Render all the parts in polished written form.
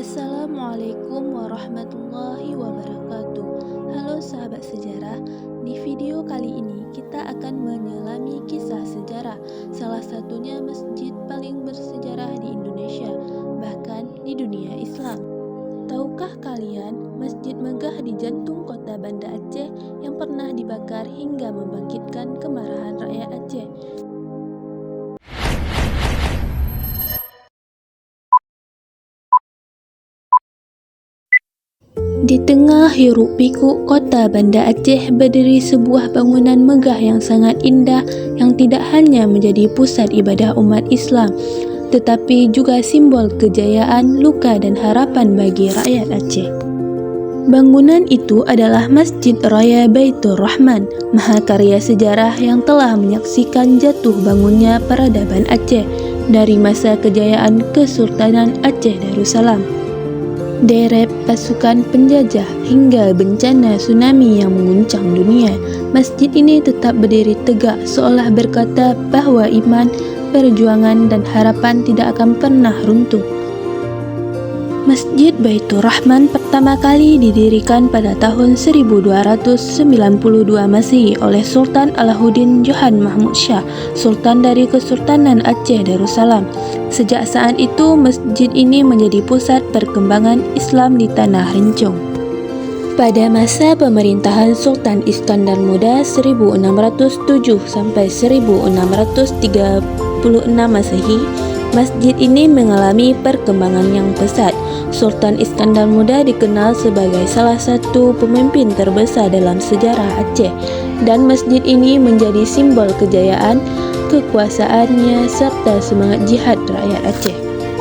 Assalamualaikum warahmatullahi wabarakatuh. Halo sahabat sejarah, di video kali ini kita akan menyelami kisah sejarah salah satunya masjid paling bersejarah di Indonesia, bahkan di dunia Islam. Tahukah kalian masjid megah di jantung kota Banda Aceh yang pernah dibakar hingga membangkitkan kemarahan rakyat Aceh? Di tengah hiruk pikuk kota Banda Aceh berdiri sebuah bangunan megah yang sangat indah yang tidak hanya menjadi pusat ibadah umat Islam tetapi juga simbol kejayaan, luka dan harapan bagi rakyat Aceh. Bangunan itu adalah Masjid Raya Baitur Rahman, mahakarya sejarah yang telah menyaksikan jatuh bangunnya peradaban Aceh dari masa kejayaan Kesultanan Aceh Darussalam. Deret pasukan penjajah hingga bencana tsunami yang mengguncang dunia, masjid ini tetap berdiri tegak seolah berkata bahwa iman, perjuangan dan harapan tidak akan pernah runtuh. Masjid Baitur Rahman pertama kali didirikan pada tahun 1292 Masehi oleh Sultan Alauddin Johan Mahmud Shah, Sultan dari Kesultanan Aceh Darussalam. Sejak saat itu, masjid ini menjadi pusat perkembangan Islam di Tanah Rincong. Pada masa pemerintahan Sultan Iskandar Muda 1607 sampai 1636 Masehi, masjid ini mengalami perkembangan yang pesat. Sultan Iskandar Muda dikenal sebagai salah satu pemimpin terbesar dalam sejarah Aceh, dan masjid ini menjadi simbol kejayaan, kekuasaannya serta semangat jihad rakyat Aceh.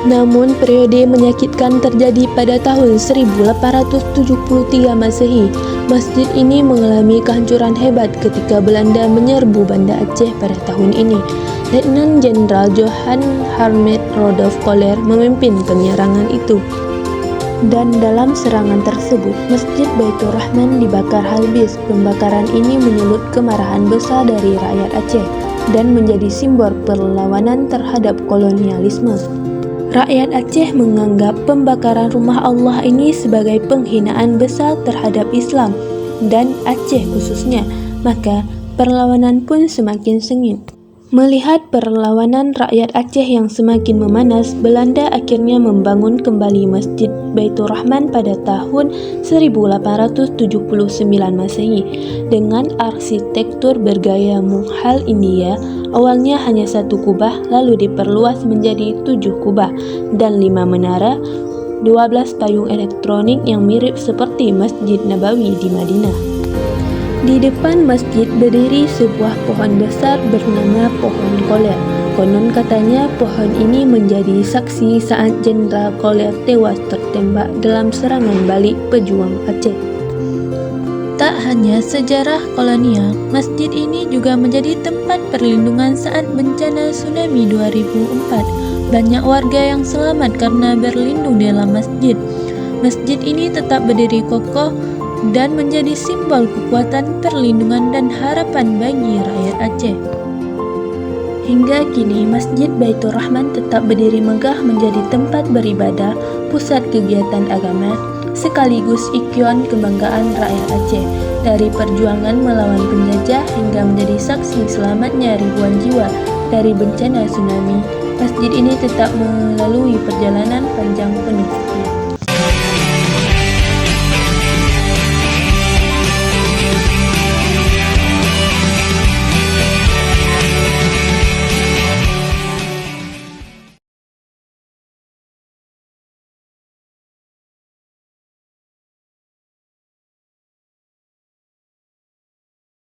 Namun periode menyakitkan terjadi pada tahun 1873 Masehi. Masjid ini mengalami kehancuran hebat ketika Belanda menyerbu Banda Aceh pada tahun ini. Letnan Jenderal Johan Harmet Rodolf Koller memimpin penyerangan itu. Dan dalam serangan tersebut, Masjid Baitur Rahman dibakar habis. Pembakaran ini menyulut kemarahan besar dari rakyat Aceh dan menjadi simbol perlawanan terhadap kolonialisme. Rakyat Aceh menganggap pembakaran rumah Allah ini sebagai penghinaan besar terhadap Islam dan Aceh khususnya, maka perlawanan pun semakin sengit. Melihat perlawanan rakyat Aceh yang semakin memanas, Belanda akhirnya membangun kembali Masjid Baitur Rahman pada tahun 1879 Masehi dengan arsitektur bergaya Mughal India. Awalnya hanya 1 kubah, lalu diperluas menjadi 7 kubah dan 5 menara, 12 payung elektronik yang mirip seperti Masjid Nabawi di Madinah. Di depan masjid berdiri sebuah pohon besar bernama Pohon Koller. Konon katanya pohon ini menjadi saksi saat Jenderal Koller tewas tertembak dalam serangan balik pejuang Aceh. Tak hanya sejarah kolonial, masjid ini juga menjadi tempat perlindungan saat bencana tsunami 2004. Banyak warga yang selamat karena berlindung di dalam masjid. Masjid ini tetap berdiri kokoh dan menjadi simbol kekuatan, perlindungan dan harapan bagi rakyat Aceh. Hingga kini, Masjid Baitur Rahman tetap berdiri megah menjadi tempat beribadah, pusat kegiatan agama, sekaligus ikon kebanggaan rakyat Aceh. Dari perjuangan melawan penjajah hingga menjadi saksi selamatnya ribuan jiwa dari bencana tsunami, masjid ini tetap melalui perjalanan panjang